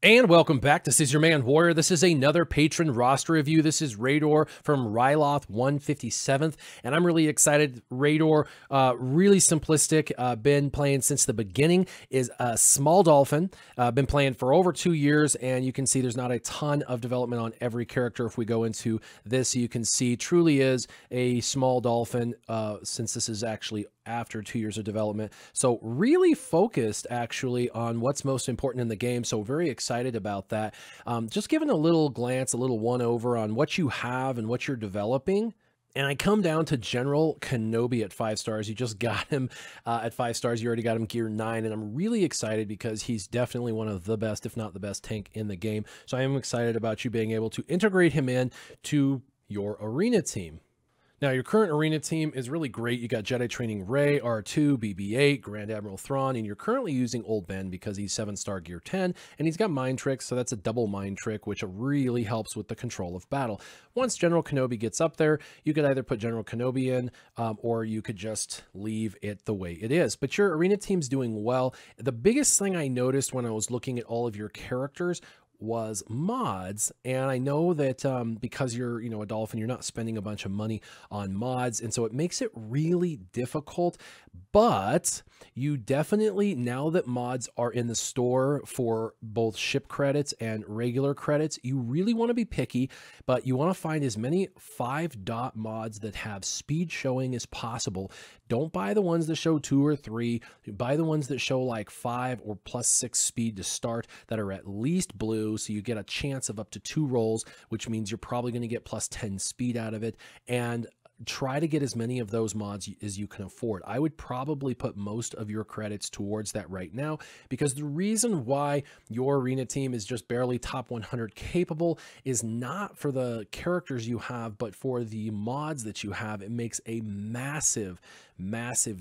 And welcome back. This is your man Warrior. This is another patron roster review. This is Raidor from Ryloth 157th, and I'm really excited. Raidor, really simplistic. Been playing since the beginning. Is a small dolphin. Been playing for over 2 years, and you can see there's not a ton of development on every character. If we go into this, you can see truly is a small dolphin. Since this is actually after 2 years of development, so really focused actually on what's most important in the game. So very excited about that. Just giving a little glance, a little one over on what you have and what you're developing. And I come down to General Kenobi at 5 stars. You just got him at 5 stars. You already got him gear 9. And I'm really excited because he's definitely one of the best, if not the best tank in the game. So I am excited about you being able to integrate him in to your arena team. Now, your current arena team is really great. You got Jedi Training Rey, R2, BB-8, Grand Admiral Thrawn, and you're currently using Old Ben because he's 7-star gear 10, and he's got Mind Tricks, so that's a double Mind Trick, which really helps with the control of battle. Once General Kenobi gets up there, you could either put General Kenobi in, or you could just leave it the way it is. But your arena team's doing well. The biggest thing I noticed when I was looking at all of your characters was mods, and I know that because you're a dolphin, you're not spending a bunch of money on mods, and so it makes it really difficult. But you definitely, now that mods are in the store for both ship credits and regular credits, you really want to be picky, but you want to find as many 5-dot mods that have speed showing as possible. Don't buy the ones that show 2 or 3. Buy the ones that show like 5 or +6 speed to start, that are at least blue, so you get a chance of up to 2 rolls, which means you're probably going to get +10 speed out of it. And try to get as many of those mods as you can afford. I would probably put most of your credits towards that right now, because the reason why your arena team is just barely top 100 capable is not for the characters you have, but for the mods that you have. It makes a massive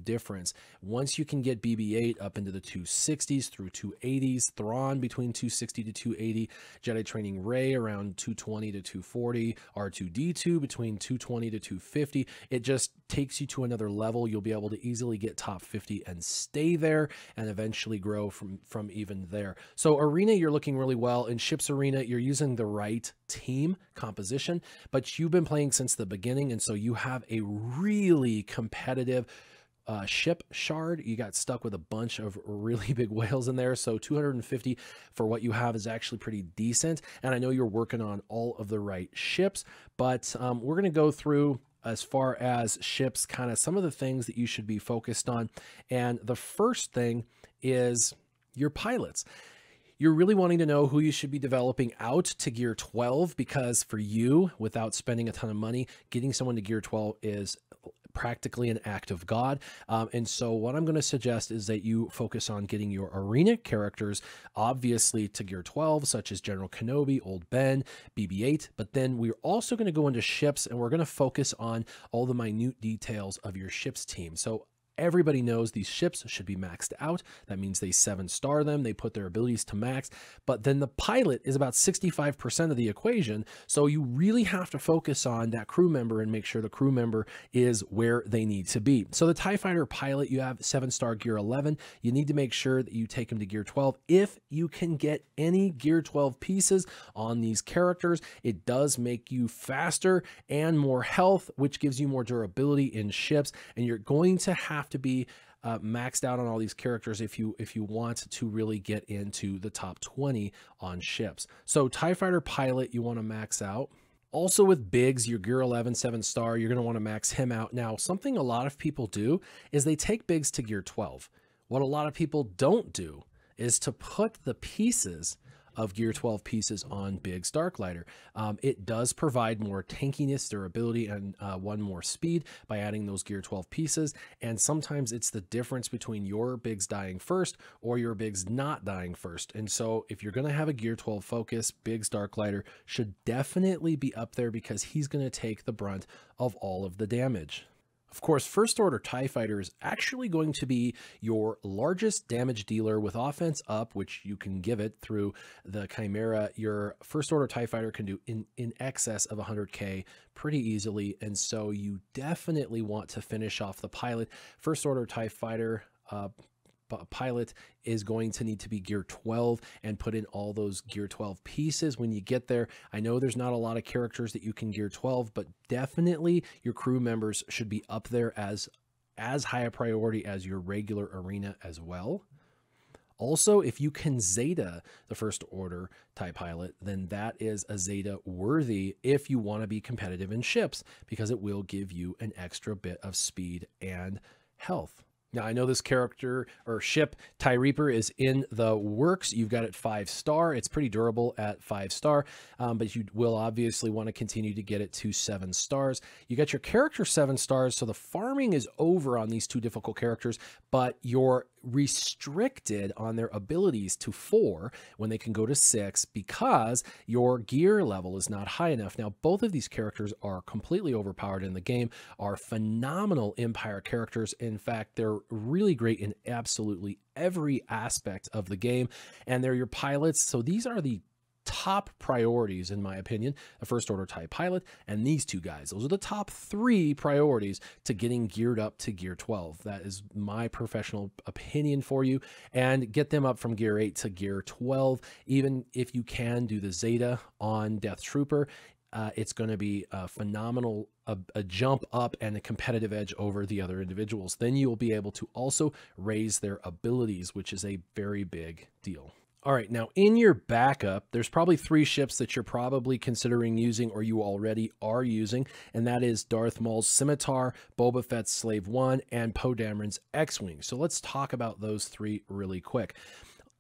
difference. Once you can get BB-8 up into the 260s through 280s, Thrawn between 260 to 280, Jedi Training Rey around 220 to 240, R2-D2 between 220 to 250, it just takes you to another level. You'll be able to easily get top 50 and stay there, and eventually grow from even there. So arena, you're looking really well. In ships arena, you're using the right team composition, but you've been playing since the beginning, and so you have a really competitive ship shard. You got stuck with a bunch of really big whales in there, so 250 for what you have is actually pretty decent. And I know you're working on all of the right ships, but we're going to go through, as far as ships, kind of some of the things that you should be focused on. And the first thing is your pilots. You're really wanting to know who you should be developing out to gear 12, because for you, without spending a ton of money, getting someone to gear 12 is practically an act of God. And so what I'm going to suggest is that you focus on getting your arena characters, obviously, to gear 12, such as General Kenobi, Old Ben, BB-8. But then we're also going to go into ships, and we're going to focus on all the minute details of your ship's team. So everybody knows these ships should be maxed out. That means they 7-star them. They put their abilities to max. But then the pilot is about 65% of the equation. So you really have to focus on that crew member and make sure the crew member is where they need to be. So the TIE Fighter pilot, you have 7-star gear 11. You need to make sure that you take him to gear 12. If you can get any gear 12 pieces on these characters, it does make you faster and more health, which gives you more durability in ships. And you're going to have to be maxed out on all these characters if you want to really get into the top 20 on ships. So TIE Fighter pilot, you want to max out. Also with Biggs, your gear 11 7-star, you're going to want to max him out. Now, something a lot of people do is they take Biggs to gear 12. What a lot of people don't do is to put the pieces of gear 12 pieces on Biggs Darklighter. It does provide more tankiness, durability, and 1 more speed by adding those gear 12 pieces. And sometimes it's the difference between your Biggs dying first or your Biggs not dying first. And so if you're going to have a gear 12 focus, Biggs Darklighter should definitely be up there, because he's going to take the brunt of all of the damage. Of course, First Order TIE Fighter is actually going to be your largest damage dealer with offense up, which you can give it through the Chimera. Your First Order TIE Fighter can do in excess of 100k pretty easily, and so you definitely want to finish off the pilot. First Order TIE Fighter pilot is going to need to be gear 12 and put in all those gear 12 pieces when you get there. I know there's not a lot of characters that you can gear 12, but definitely your crew members should be up there as high a priority as your regular arena as well. Also, if you can Zeta the First Order TIE pilot, then that is a Zeta worthy if you want to be competitive in ships, because it will give you an extra bit of speed and health. Now, I know this character or ship, TIE Reaper, is in the works. You've got it 5-star. It's pretty durable at 5-star, but you will obviously want to continue to get it to 7 stars. You got your character 7 stars, so the farming is over on these 2 difficult characters, but you're restricted on their abilities to 4 when they can go to 6 because your gear level is not high enough. Now, both of these characters are completely overpowered in the game, are phenomenal Empire characters. In fact, they're really great in absolutely every aspect of the game, and they're your pilots. So these are the top priorities, in my opinion, the First Order TIE pilot and these 2 guys. Those are the top 3 priorities to getting geared up to gear 12. That is my professional opinion for you, and get them up from gear 8 to gear 12. Even if you can do the Zeta on Death Trooper, it's going to be a phenomenal a jump up and a competitive edge over the other individuals. Then you'll be able to also raise their abilities, which is a very big deal. All right, now in your backup, there's probably 3 ships that you're probably considering using or you already are using, and that is Darth Maul's Scimitar, Boba Fett's Slave 1, and Poe Dameron's X-Wing. So let's talk about those 3 really quick.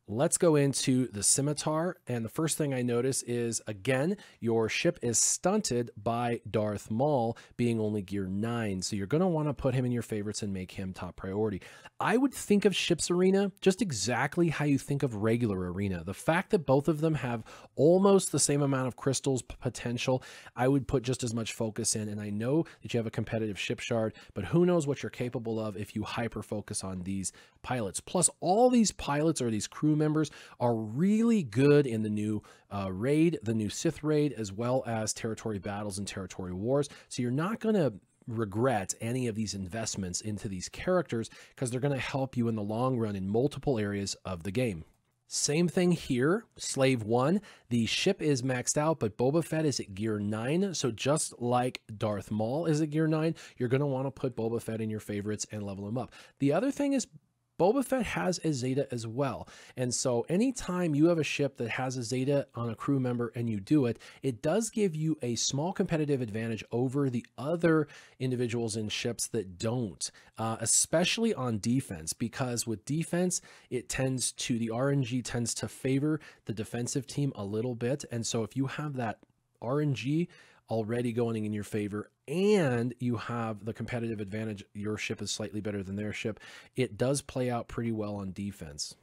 Let's go into the Scimitar, and the first thing I notice is, again, your ship is stunted by Darth Maul being only gear 9, so you're going to want to put him in your favorites and make him top priority. I would think of Ships Arena just exactly how you think of regular Arena. The fact that both of them have almost the same amount of crystals potential, I would put just as much focus in, and I know that you have a competitive ship shard, but who knows what you're capable of if you hyper-focus on these pilots. Plus, all these pilots or these crew members are really good in the new raid, the new Sith raid, as well as territory battles and territory wars. So you're not going to regret any of these investments into these characters because they're going to help you in the long run in multiple areas of the game. Same thing here, Slave 1, the ship is maxed out, but Boba Fett is at gear 9, so just like Darth Maul is at gear 9, you're going to want to put Boba Fett in your favorites and level him up. The other thing is Boba Fett has a Zeta as well. And so anytime you have a ship that has a Zeta on a crew member and you do it, it does give you a small competitive advantage over the other individuals in ships that don't, especially on defense, because with defense, the RNG tends to favor the defensive team a little bit. And so if you have that RNG already going in your favor and you have the competitive advantage, your ship is slightly better than their ship, it does play out pretty well on defense.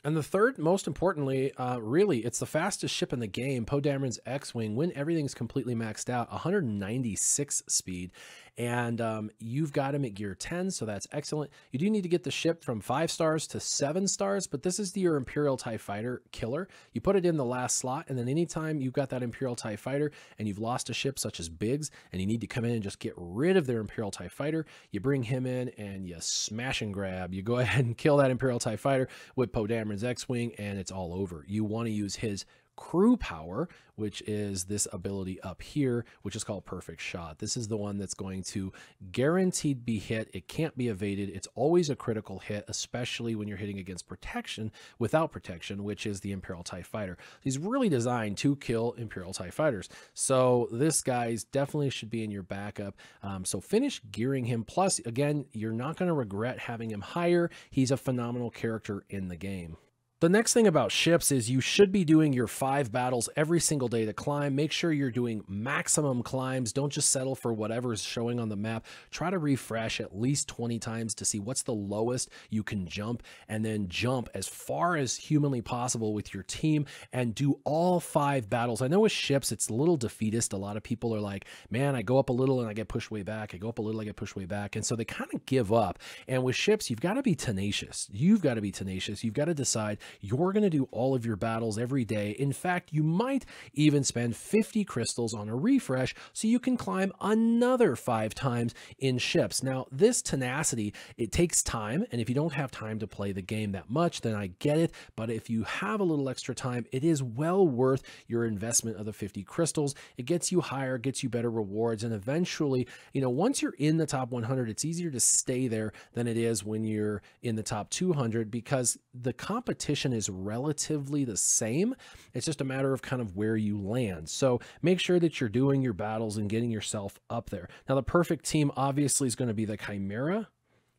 And the third, most importantly, really, it's the fastest ship in the game, Poe Dameron's X-Wing, when everything's completely maxed out, 196 speed, and you've got him at gear 10, so that's excellent. You do need to get the ship from 5 stars to 7 stars, but this is your Imperial TIE Fighter killer. You put it in the last slot, and then anytime you've got that Imperial TIE Fighter and you've lost a ship such as Biggs, and you need to come in and just get rid of their Imperial TIE Fighter, you bring him in and you smash and grab. You go ahead and kill that Imperial TIE Fighter with Poe Dameron's X-Wing, and it's all over. You want to use his crew power, which is this ability up here, which is called Perfect Shot. This is the one that's going to guaranteed be hit. It can't be evaded. It's always a critical hit, especially when you're hitting against protection, without protection, which is the Imperial TIE Fighter. He's really designed to kill Imperial TIE Fighters. So this guy's definitely should be in your backup. So finish gearing him. Plus, again, you're not going to regret having him higher. He's a phenomenal character in the game. The next thing about ships is you should be doing your 5 battles every single day to climb. Make sure you're doing maximum climbs. Don't just settle for whatever's showing on the map. Try to refresh at least 20 times to see what's the lowest you can jump, and then jump as far as humanly possible with your team and do all 5 battles. I know with ships, it's a little defeatist. A lot of people are like, man, I go up a little and I get pushed way back. I go up a little, I get pushed way back. And so they kind of give up. And with ships, you've got to be tenacious. You've got to be tenacious. You've got to decide, you're going to do all of your battles every day. In fact, you might even spend 50 crystals on a refresh so you can climb another 5 times in ships. Now, this tenacity, it takes time, and if you don't have time to play the game that much, then I get it. But if you have a little extra time, it is well worth your investment of the 50 crystals. It gets you higher, gets you better rewards, and eventually, you know, once you're in the top 100, it's easier to stay there than it is when you're in the top 200 because the competition is relatively the same. It's just a matter of kind of where you land. So make sure that you're doing your battles and getting yourself up there. Now, the perfect team obviously is going to be the Chimera,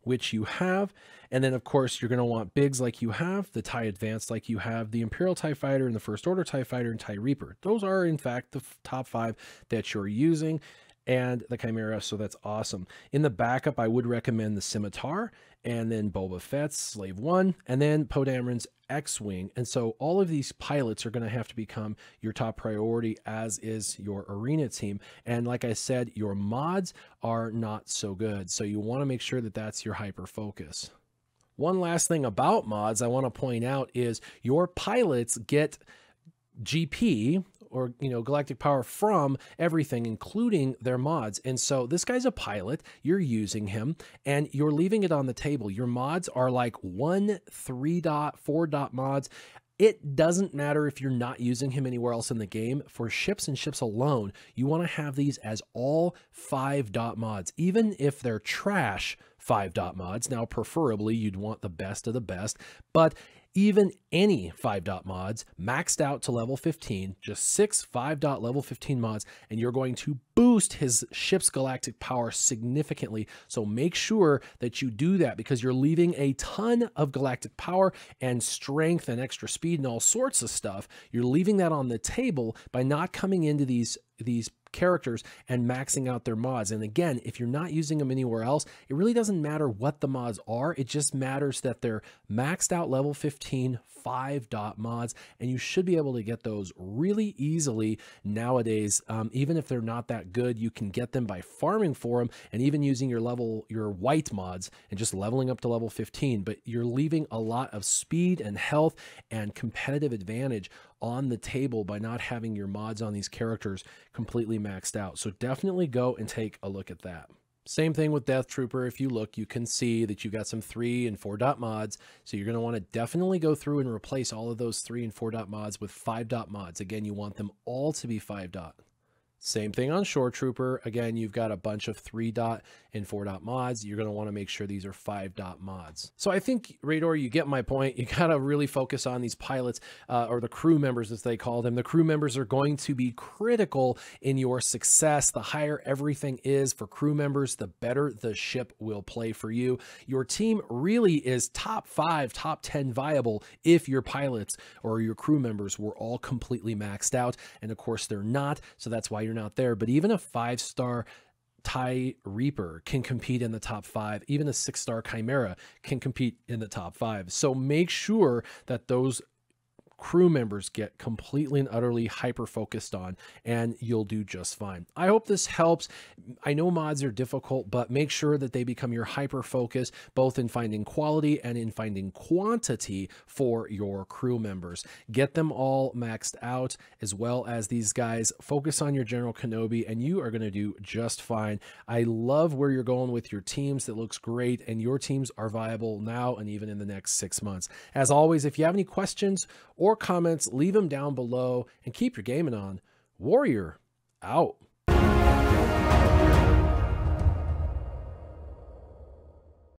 which you have. And then, of course, you're going to want Bigs like you have, the TIE Advanced like you have, the Imperial TIE Fighter and the First Order TIE Fighter and TIE Reaper. Those are, in fact, the top 5 that you're using, and the Chimera, so that's awesome. In the backup, I would recommend the Scimitar, and then Boba Fett's Slave 1, and then Poe Dameron's X-Wing. And so all of these pilots are going to have to become your top priority, as is your arena team. And like I said, your mods are not so good, so you want to make sure that that's your hyper focus. One last thing about mods I want to point out is your pilots get GP, or, you know, galactic power from everything, including their mods. And so this guy's a pilot, you're using him, and you're leaving it on the table. Your mods are like 1 3-dot, 4-dot mods. It doesn't matter if you're not using him anywhere else in the game. For ships and ships alone, you want to have these as all 5-dot mods, even if they're trash 5-dot mods. Now, preferably, you'd want the best of the best, but even any 5-dot mods maxed out to level 15, just 6 5-dot level 15 mods, and you're going to boost his ship's galactic power significantly. So make sure that you do that, because you're leaving a ton of galactic power and strength and extra speed and all sorts of stuff. You're leaving that on the table by not coming into these characters and maxing out their mods. And again, if you're not using them anywhere else, it really doesn't matter what the mods are. It just matters that they're maxed out level 15 5-dot mods, and you should be able to get those really easily nowadays. Even if they're not that good, you can get them by farming for them and even using your white mods and just leveling up to level 15. But you're leaving a lot of speed and health and competitive advantage on the table by not having your mods on these characters completely maxed out. So definitely go and take a look at that. Same thing with Death Trooper. If you look, you can see that you've got some 3 and 4-dot mods. So you're going to want to definitely go through and replace all of those 3 and 4-dot mods with 5-dot mods. Again, you want them all to be 5-dot. Same thing on Shore Trooper. Again, you've got a bunch of 3-dot and 4-dot mods. You're going to want to make sure these are 5-dot mods. So I think, Raidor, you get my point. You got to really focus on these pilots, or the crew members, as they call them. The crew members are going to be critical in your success. The higher everything is for crew members, the better the ship will play for you. Your team really is top 5, top 10 viable if your pilots or your crew members were all completely maxed out. And of course, they're not. So that's why you're not there. But even a 5-star TIE Reaper can compete in the top 5. Even a 6-star Chimera can compete in the top 5. So make sure that those crew members get completely and utterly hyper focused on, and you'll do just fine. I hope this helps. I know mods are difficult, but make sure that they become your hyper focus, both in finding quality and in finding quantity for your crew members. Get them all maxed out, as well as these guys. Focus on your General Kenobi, and you are going to do just fine. I love where you're going with your teams. That looks great, and your teams are viable now and even in the next 6 months. As always, if you have any questions or comments, leave them down below, and keep your gaming on. Warrior out.